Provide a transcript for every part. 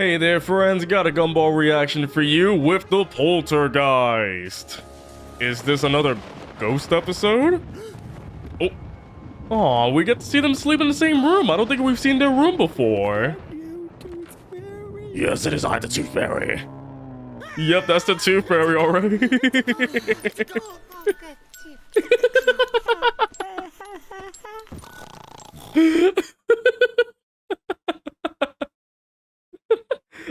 Hey there friends, got a Gumball reaction for you with the Poltergeist. Is this another ghost episode? Oh, aw, we get to see them sleep in the same room. I don't think we've seen their room before. Yes, it is I, the Tooth Fairy. Yep, that's the Tooth Fairy already.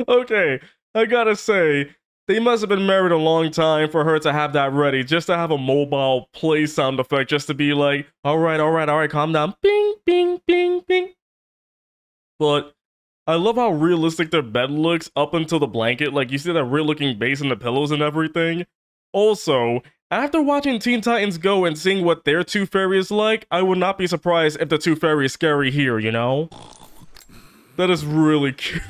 Okay, I gotta say, they must have been married a long time for her to have that ready, just to have a mobile play sound effect, just to be like, alright, calm down, bing, bing, bing, bing. But I love how realistic their bed looks up until the blanket, like you see that real looking base in the pillows and everything. Also, after watching Teen Titans Go and seeing what their Tooth Fairy is like, I would not be surprised if the Tooth Fairy is scary here, you know? That is really cute.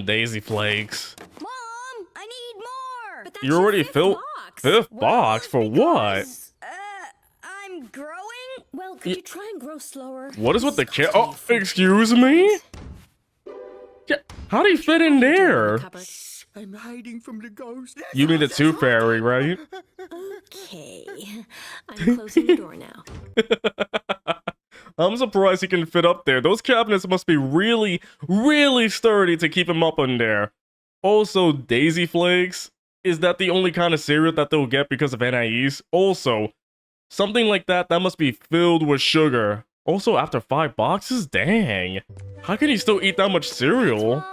Daisy Flakes. Mom, I need more. But that's You already filled fifth Well, box for what? because, I'm growing. Well, could you try and grow slower? What is with the kid? Oh, excuse me? Yeah, how do you fit in there? I'm hiding from the ghost. You mean the Tooth Fairy, right? Okay, I'm closing the door now. I'm surprised he can fit up there. Those cabinets must be really, really sturdy to keep him up in there. Also, Daisy Flakes. Is that the only kind of cereal that they'll get because of NIEs? Also, something like that must be filled with sugar. Also, after 5 boxes? Dang. How can you still eat that much cereal?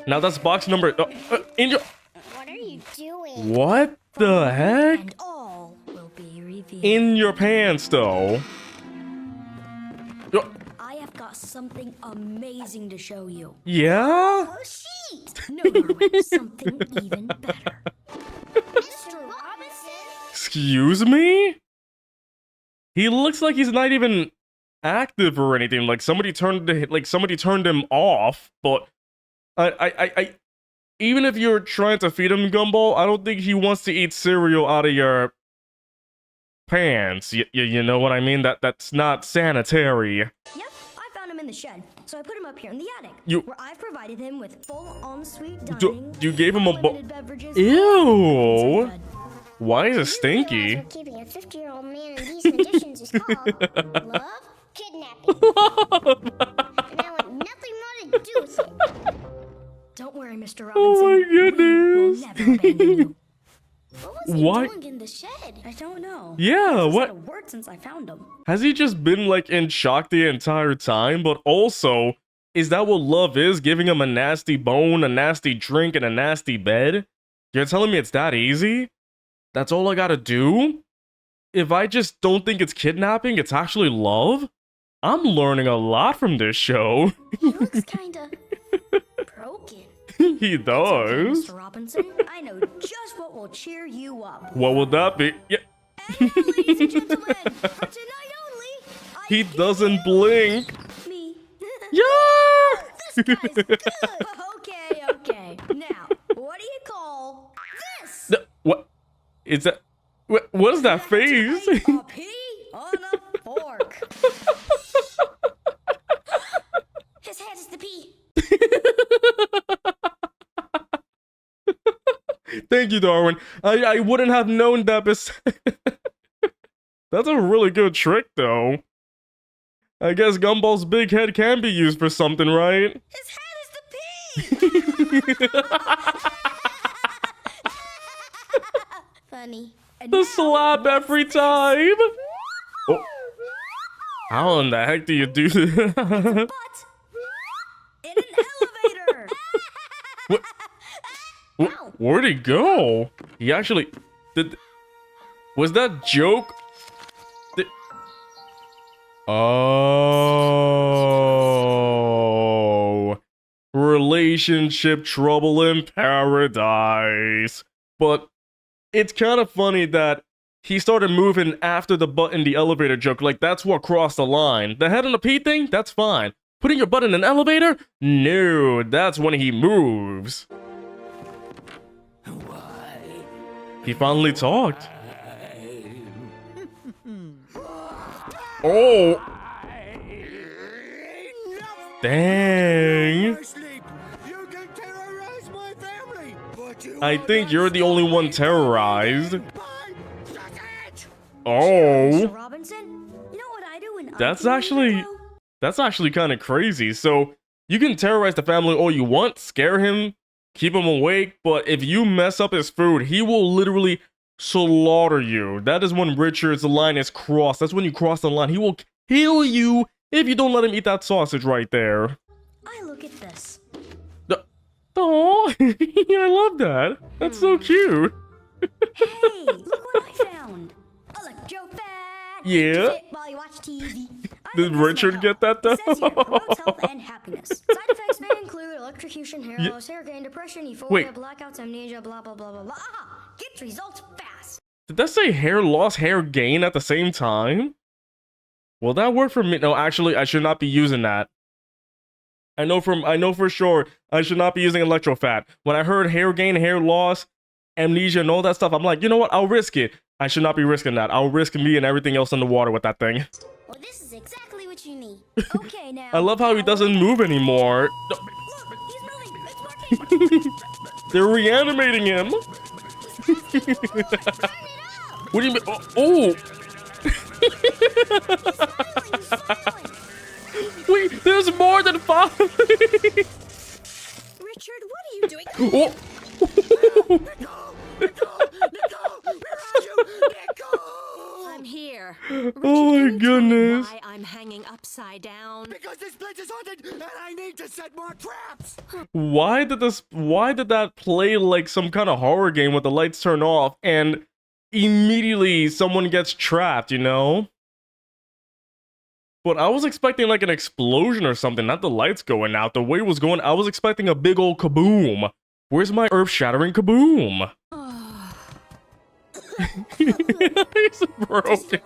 Now that's box number... in your... What are you doing? What the heck? And all will be revealed. In your pants, though. I have got something amazing to show you. Yeah? Oh, sheet! No, something even better. Mr. Robinson? Excuse me? He looks like he's not even active or anything. Like somebody turned him off. But I even if you're trying to feed him Gumball, I don't think he wants to eat cereal out of your pants. You know what I mean? That's not sanitary. Yep, I found him in the shed, so I put him up here in the attic, where I've provided him with full en-suite dining. You gave him a beverages. Ew! Why is it stinky? That's what keeping a 50-year-old man in these conditions is called love kidnapping. And I want nothing more to do with it. Don't worry, Mr. Robinson. Oh my We will goodness! never abandon you. What was he What? doing in the shed? I don't know. Yeah, He's what? had a word since I found him. Has he just been like in shock the entire time? But also, is that what love is? Giving him a nasty bone, a nasty drink, and a nasty bed? You're telling me it's that easy? That's all I gotta do? If I just don't think it's kidnapping, it's actually love? I'm learning a lot from this show. He looks kinda broken. He Okay, does. Mr. Robinson, I know just what will cheer you up. What would that be? Yeah. And ladies and gentlemen, for tonight only, He doesn't blink. me. Yeah! This guy's good. Okay. Now, what do you call this? What? Is that? What is that face? A pea on a fork. His head is the pea. Thank you, Darwin. I wouldn't have known that. That's a really good trick, though. I guess Gumball's big head can be used for something, right? His head is the pea. Funny. And The now, slap every time. Oh. How in the heck do you do that? but in an elevator. Where'd he go? He actually did. Was that joke? Oh, relationship trouble in paradise. But it's kind of funny that he started moving after the butt in the elevator joke. Like, that's what crossed the line. The head on the pee thing? That's fine. Putting your butt in an elevator? No, that's when he moves. He finally talked. Oh! Dang. My sleep. You can terrorize my family, but you I will think not you're the only stop one me from terrorized. eating pie. Shut it. Oh. Mr. Robinson, you know what I do when That's I'm actually- feeling low? That's actually kind of crazy. So you can terrorize the family all you want, scare him, keep him awake, but if you mess up his food, he will literally slaughter you. That is when Richard's line is crossed. That's when you cross the line. He will kill you if you don't let him eat that sausage right there. I look at this. Oh, I love that. That's so cute. Hey, look what I found. Electro-fat. Yeah. Sit while you watch TV. I Did think this Richard might get help. that though? It says here, promotes health and happiness. Side effects may include electrocution, hair Yeah. loss, hair gain, depression, euphoria, Wait. blackouts, amnesia, blah, blah, blah, blah, blah. Aha! Get results fast. Did that say hair loss, hair gain at the same time? Will that work for me? No, actually, I should not be using that. I know for sure I should not be using electrofat. When I heard hair gain, hair loss, amnesia, and all that stuff, I'm like, you know what? I'll risk it. I should not be risking that. I'll risk me and everything else in the water with that thing. Well, this is exactly what you need. Okay, now. I love how he doesn't move anymore. Look, he's moving. It's working. They're reanimating him. What do you mean? Oh. Wait, there's more than 5. Richard, what are you doing? Oh. I'm here. Oh my Richard, can you tell me goodness. Why I'm hanging upside down? Because this place is haunted, and I need to set more traps. Why did that play like some kind of horror game with the lights turn off and immediately someone gets trapped, you know? But I was expecting like an explosion or something, not the lights going out. The way it was going, I was expecting a big old kaboom. Where's my earth-shattering kaboom? He's broken.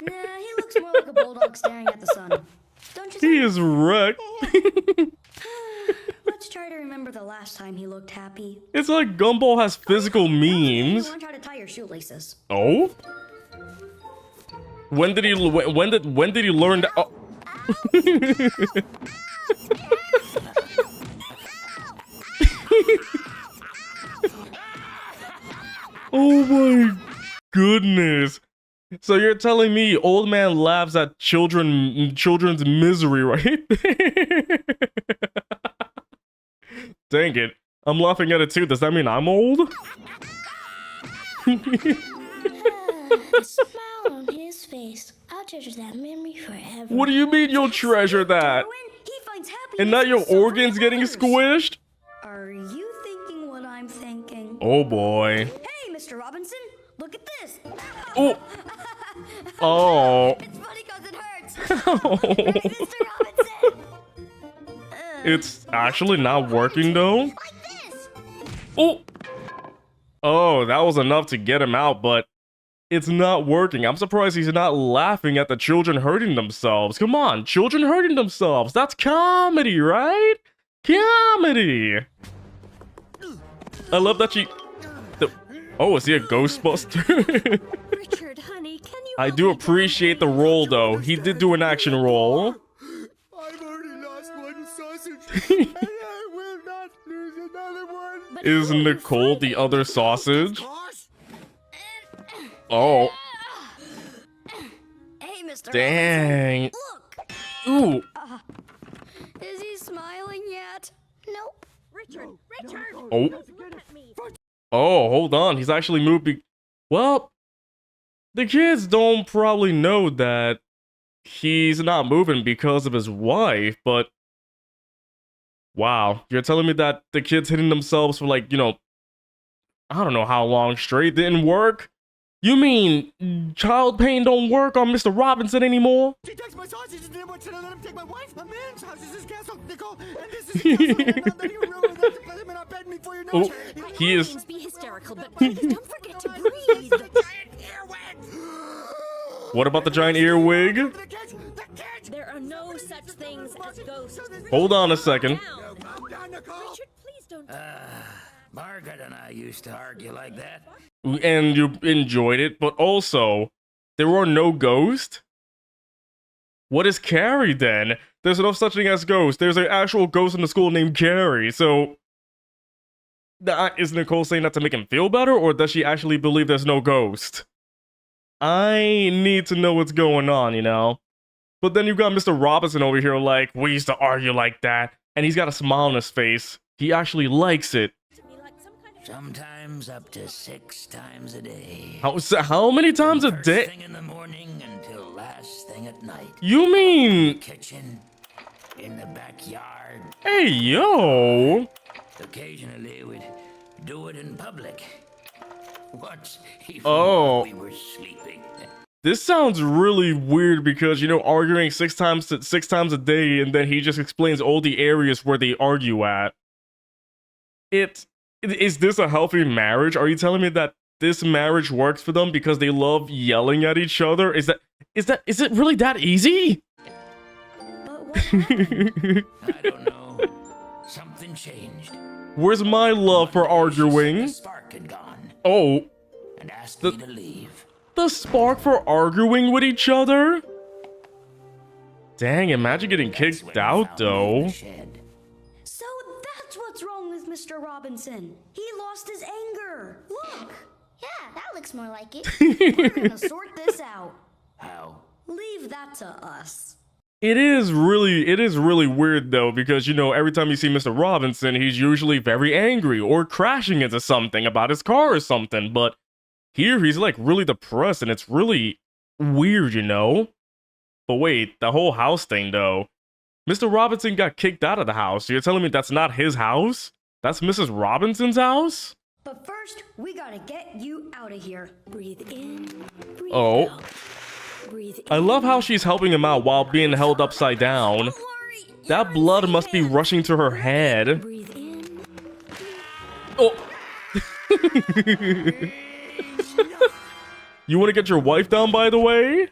Nah, he looks more like a bulldog staring at the sun. Don't you He think? is wrecked. Let's try to remember the last time he looked happy. It's like Gumball has physical You memes. learned how to tie your shoelaces. Oh? When did he learn that? Oh. Oh my goodness. So you're telling me old man laughs at children's misery, right? Dang it. I'm laughing at it too. Does that mean I'm old? The smile on his face. I'll treasure that memory forever. What do you mean you'll treasure that? Darwin, he finds happiness And not your in suffering organs getting others. squished? Are you thinking what I'm thinking? Oh boy. Hey, Mr. Robinson, look at this. Oh. Oh. It's funny because it hurts. Ready, Mr. Robinson? It's actually not working though. Like this. Oh. Oh, that was enough to get him out, but it's not working. I'm surprised he's not laughing at the children hurting themselves. Come on, children hurting themselves. That's comedy, right? Comedy. I love that she... Oh, is he a Ghostbuster? Richard, honey, can you? I help do me appreciate the down? role, though. He did do an action role. I've already lost one sausage, and I will not lose another one. But Is who are you Nicole the fighting? other sausage? Gosh. Oh, Hey, Mr. dang. Robinson, look. Ooh. Is he smiling yet? Nope. Richard, Oh. look at me. Oh, hold on. He's actually moved. Well, the kids don't probably know that he's not moving because of his wife, but wow, you're telling me that the kids hitting themselves for like, you know, I don't know how long straight didn't work? You mean child pain don't work on Mr. Robinson anymore? He takes my sausages and then wants to let him take my wife. A man's house is his castle, Nicole, and this is his castle. And now that you ruin that, to play him and beg me for your Oh, nose. he is... Please be hysterical, but please don't forget to breathe. What about the giant earwig? The kids! The kids! There are no such things as ghosts. Hold on a second. Down. Calm down, Nicole! Richard, please don't. Margaret and I used to argue like that. And you enjoyed it, but also, there were no ghosts? What is Carrie then? There's no such thing as ghosts. There's an actual ghost in the school named Gary. So, is Nicole saying that to make him feel better, or does she actually believe there's no ghost? I need to know what's going on, you know? But then you've got Mr. Robinson over here like, we used to argue like that, and he's got a smile on his face. He actually likes it. Sometimes up to 6 times a day. How many times a First day? thing in the morning until last thing at night. You mean... Kitchen, in the backyard. Hey, yo! Occasionally we'd do it in public. Once, even Oh. while we were sleeping. This sounds really weird because, you know, arguing 6 times a day, and then he just explains all the areas where they argue at. Is this a healthy marriage? Are you telling me that this marriage works for them because they love yelling at each other? Is it really that easy? But what happened? I don't know. Something changed. Where's my love for She said arguing? the spark had gone Oh, and asked me to leave. the spark for arguing with each other? Dang, imagine getting That's when kicked he out found me in though. the shed. So that's what's wrong with Mr. Robinson. He lost his anger. Look, Yeah, that looks more like it. we're gonna sort this out. How? Leave that to us. It is really weird though, because you know, every time you see Mr. Robinson, he's usually very angry or crashing into something about his car or something, but here he's like really depressed and it's really weird, you know? But wait, the whole house thing though. Mr. Robinson got kicked out of the house. So you're telling me that's not his house? That's Mrs. Robinson's house? But first, we gotta get you out of here. Breathe in, breathe Oh. out. Breathe in. I love how she's helping him out while being held upside down. Don't worry, That you're blood in must be safe rushing to her hands. head. Breathe in. Oh. You want to get your wife down, by the way?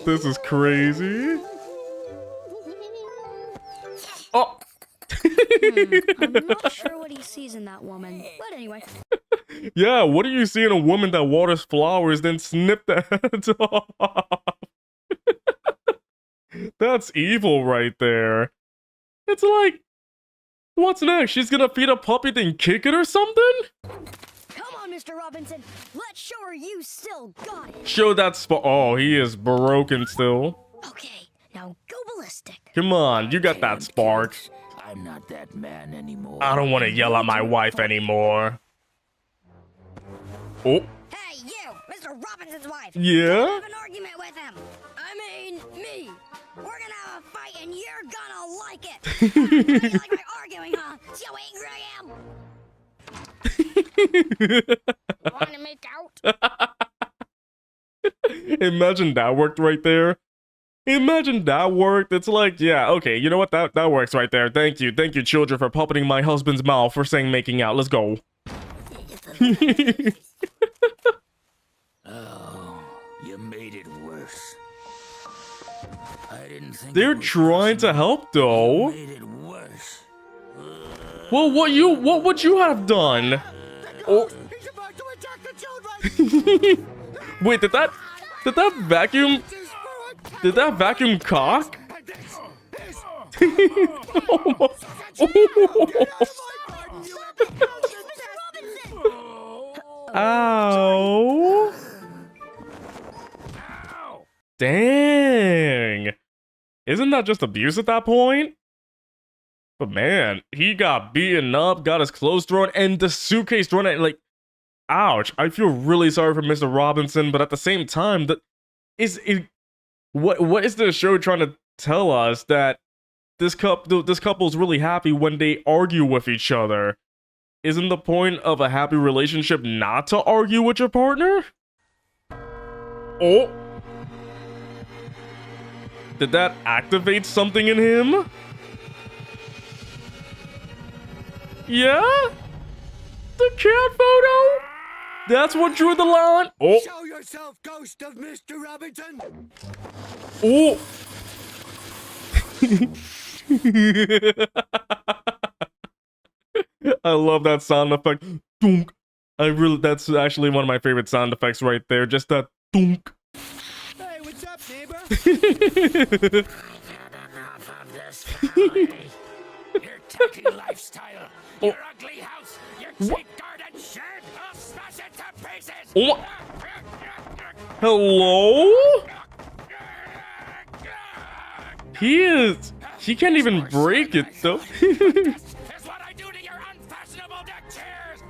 This is crazy. Oh. I'm not sure what he sees in that woman. But anyway, Yeah, what do you see in a woman that waters flowers, then snip the heads off? That's evil right there. It's like, what's next? She's gonna feed a puppy, then kick it or something? come on, Mr. Robinson. Let's show her you still got it. Show that spot. Oh, he is broken still. Okay, now go ballistic. Come on, you got that Can't, spark. kids. I'm not that man anymore. I don't want to yell at my wife anymore. Oh, Hey, you, Mr. Robinson's wife. yeah? Have an argument with him. I mean, me. We're gonna have a fight and you're gonna like it. You like my arguing, huh? See how angry I am? Wanna make out? Imagine that worked right there. Imagine that worked. It's like, yeah, okay, you know what? That works right there. Thank you, children, for puppeting my husband's mouth for saying making out. Let's go. Oh, you made it worse. I didn't think They're it was trying to help You though. made it worse. Well, what would you have done? Oh, He's about to attack the children! wait, did that vacuum? Did that vacuum cock? Oh my- Ow. Dang. Isn't that just abuse at that point? But man, he got beaten up, got his clothes thrown, and the suitcase thrown at, like, ouch. I feel really sorry for Mr. Robinson, but at the same time, what is the show trying to tell us? That this couple's really happy when they argue with each other. Isn't the point of a happy relationship not to argue with your partner? Oh. Did that activate something in him? Yeah? The cat photo? That's what drew the line? Oh. Show yourself, ghost of Mr. Robinson! Oh. I love that sound effect. Dunk. That's actually one of my favorite sound effects right there. Just that dunk. Hey, what's up, neighbor? Enough of this folly. Your tacky lifestyle, your ugly house, your cheap garden shed, I'll smash it to pieces! Oh. Hello? He can't even break it though. That's what I do to your unfashionable deck chairs!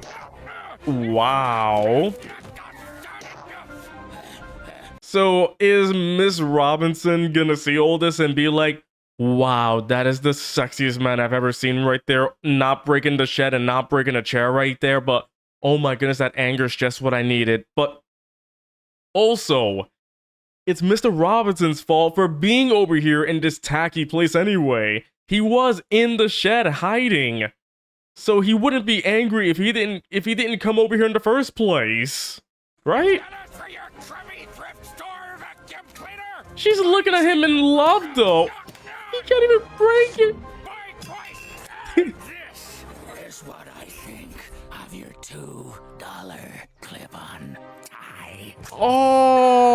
Wow. So is Miss Robinson gonna see all this and be like, wow, that is the sexiest man I've ever seen right there, not breaking the shed and not breaking a chair right there, but oh my goodness, that anger's just what I needed. But also, it's Mr. Robinson's fault for being over here in this tacky place anyway. He was in the shed hiding. So he wouldn't be angry if he didn't come over here in the first place. Right? For your crummy thrift store vacuum cleaner! She's looking at him in love though. He can't even break it. Buy twice! And this is what I think of your $2 clip-on tie. Oh.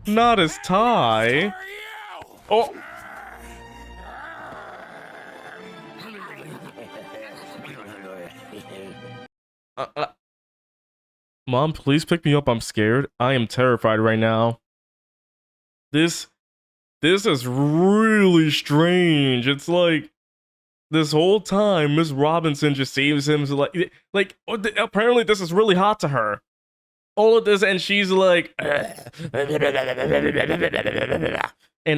Not his tie. For you! Oh. Mom, please pick me up. I'm scared. I am terrified right now. This is really strange. It's like this whole time Miss Robinson just saves him. So like apparently this is really hot to her. All of this, and she's like, and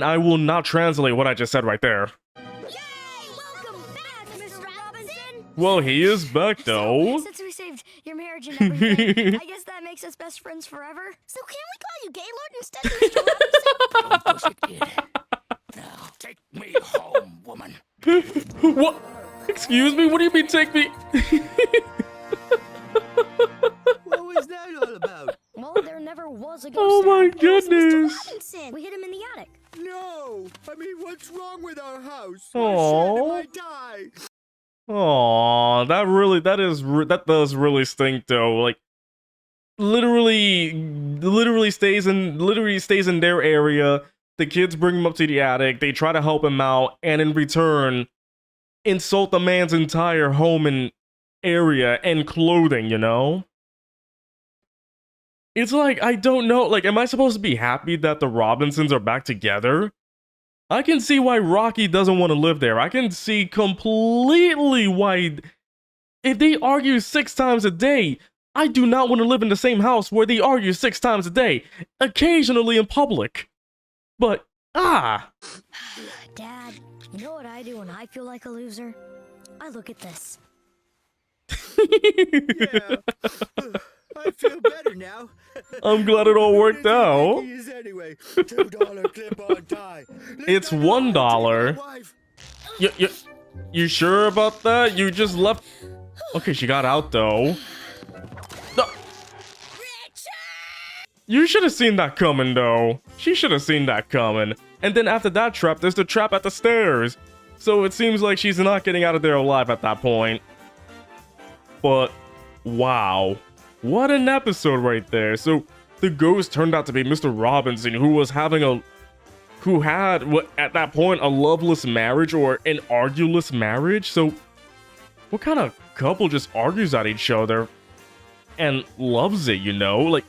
I will not translate what I just said right there. Yay! Welcome back, Mr. Robinson. Well, he is back though. Since we saved your marriage and everything, I guess that makes us best friends forever. So can we call you Gaylord instead of Mr. Robinson? Of course it did. Now take me home, woman. What? Excuse me? What do you mean take me? What was that all about? Well, there never was a ghost. Oh my It was Mr. goodness. Robinson. We hid him in the attic. No! I mean, what's wrong with our house? Aw. I die. Aw, that does really stink though. Like literally stays in their area. The kids bring him up to the attic. They try to help him out, and in return, insult the man's entire home and area and clothing. You know. It's like, I don't know, like, am I supposed to be happy that the Robinsons are back together? I can see why Rocky doesn't want to live there. I can see completely why, if they argue 6 times a day, I do not want to live in the same house where they argue 6 times a day, occasionally in public. But, Dad, you know what I do when I feel like a loser? I look at this. Yeah. I feel better now. I'm glad it all worked out. Anyway, $2 clip-on tie. It's $1. You sure about that? You just left. Okay, she got out though. No. You should have seen that coming though. She should have seen that coming. And then after that trap, there's the trap at the stairs. So it seems like she's not getting out of there alive at that point. But wow. What an episode right there. So the ghost turned out to be Mr. Robinson, who had at that point a loveless marriage or an argueless marriage. So what kind of couple just argues at each other and loves it, you know? Like,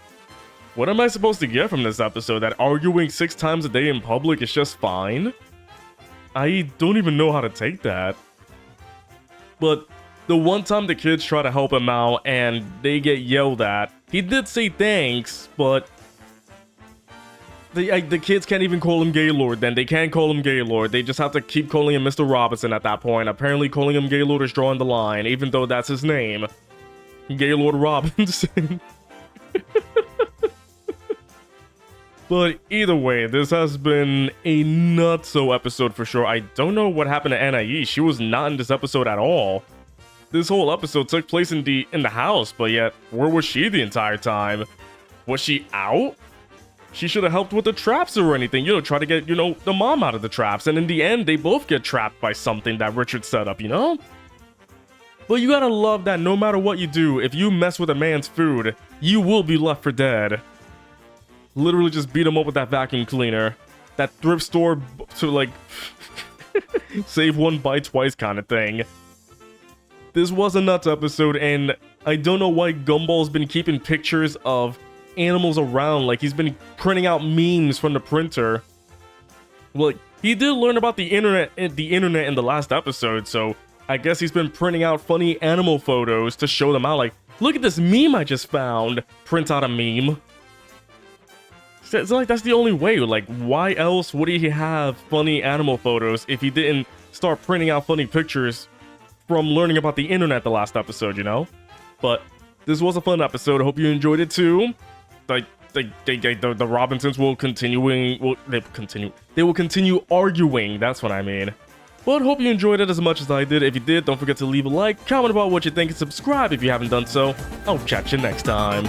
what am I supposed to get from this episode? That arguing 6 times a day in public is just fine? I don't even know how to take that. But the one time the kids try to help him out and they get yelled at, he did say thanks, but the kids can't even call him Gaylord then. They can't call him Gaylord. They just have to keep calling him Mr. Robinson at that point. Apparently calling him Gaylord is drawing the line, even though that's his name. Gaylord Robinson. But either way, this has been a nutso episode for sure. I don't know what happened to Anais. She was not in this episode at all. This whole episode took place in the house, but yet, where was she the entire time? Was she out? She should have helped with the traps or anything, you know, try to get, you know, the mom out of the traps. And in the end, they both get trapped by something that Richard set up, you know? But you gotta love that no matter what you do, if you mess with a man's food, you will be left for dead. literally just beat him up with that vacuum cleaner. That thrift store to like save one buy twice kind of thing. This was a nuts episode, and I don't know why Gumball's been keeping pictures of animals around. Like, he's been printing out memes from the printer. Like, he did learn about the internet in the last episode, so I guess he's been printing out funny animal photos to show them out. Like, look at this meme I just found. Print out a meme. It's like that's the only way. Like, why else would he have funny animal photos if he didn't start printing out funny pictures from learning about the internet the last episode, you know? But this was a fun episode. I hope you enjoyed it too. Like, the Robinsons will they will continue arguing. That's what I mean. But hope you enjoyed it as much as I did. If you did, don't forget to leave a like, comment about what you think, and subscribe if you haven't done so. I'll catch you next time.